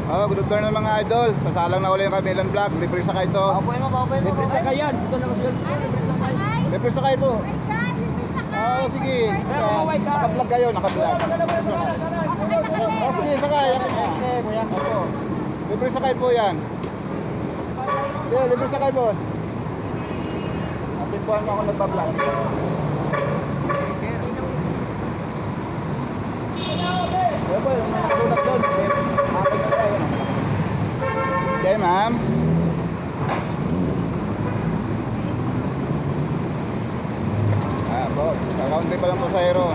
Oh, good afternoon mga idol. Sasalang na uli yung Kamilan Vlog. Libre sakay ito. Libre sa kayan. Ito na kasi libre sa kayan. Libre sakay po. Oh my God, libre sakay. Oo, sige. Kaya kumaway ka. Naka-vlog kayo, naka-vlog. Oh, sige, sakay. Opo. Libre sakay po yan. Sige, libre sakay, boss. Atimpuan mo ako nagpa-vlog. Kaya po, yung nakatulak doon. Okay, ma'am. Ah, po. Kakaunti pa lang po sa hero.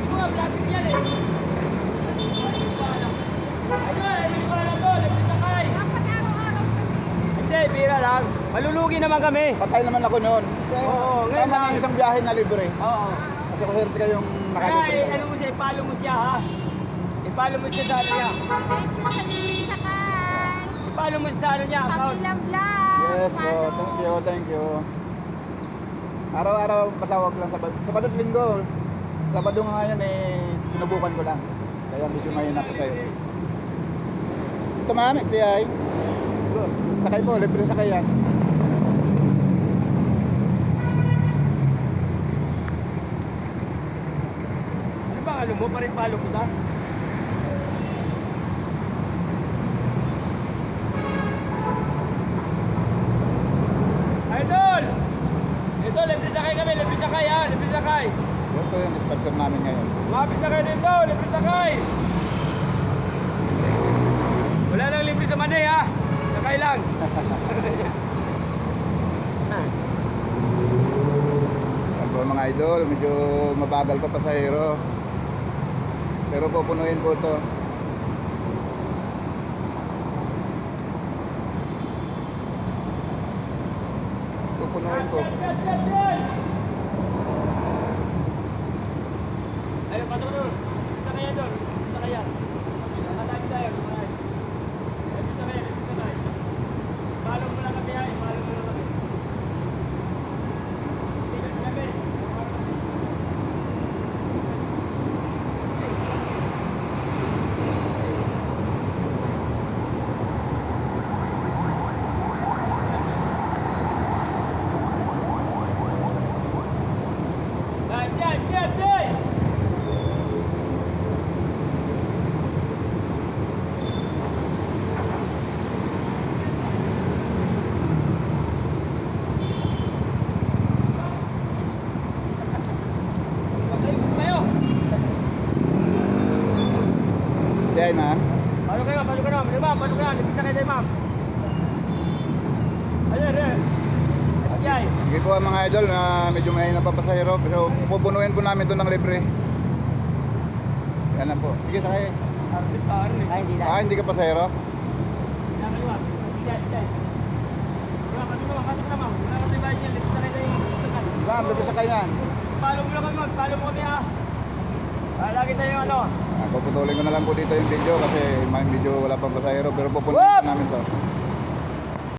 Mga vlogger yan eh. Ayun, hindi ko alam to. Libre sa kayan. Dapat araw-araw Hindi, bira lang. Malulugi naman kami. Patay naman ako noon. Oo, ngayon Tama lang. na isang biyahe na libre. Oo. Kasi maserte kayong Kaya nakalibre. ano mo siya, ipalo mo siya ha. Ipalo mo siya sa ano niya. Thank you sa libre sakay. Ipalo mo siya sa ano niya, account. Kamilang vlog. Yes po, thank you. Araw-araw pasawag lang Sabado at Linggo. Sabado nga yan eh, sinubukan ko lang. Kaya medyo mahina po sa'yo. Sa mami, tiyay. Sakay po, libre sakay yan. Ano ba ano mo, parin palo ko ta? Idol! Ito, libre sakay kami, libre sakay ha, libre sakay. Yan po yung sponsor namin ngayon. Lumapit na kayo dito, libre sakay. Wala nang libre sa Manay ha, sakay lang. Yan po mga idol, medyo mabagal pa pasahero. Pero pupunuin po to. Pupunuin po. Ayun, pasok mo doon. Sakay yan doon, sakay yan. Nakatayo tayo, kumain. Libre sakay, libre sakay. Follow mo lang kami ha, follow mo lang kami. Libre kami. Yan! Patay mo kayo. Tiyay ma'am. Paano kayo? Paano kayo? Ma'am, paano kayo? Libre sakay tayo, ma'am. Ayun. Ayay. Sige po mga idol na medyo mahina pa pasahero. So pupunuin po namin ito ng libre. Yan na po. Sige sakay. Artist ka, artist. Ay, hindi Ah, hindi ka pasahero? Yan kayo, ma'am. Yan. Wala, pasok mo, ma'am. Wala ka tayo bayan yan. Libre sakay tayo. Ma'am, libre sakay yan. Follow mo lang kami, ma'am. Follow mo kami, ha. Lagi tayo ano. Ah, puputulin ko na lang po dito yung video kasi medyo wala pang pasahero pero pupunuin Whoop! po namin to.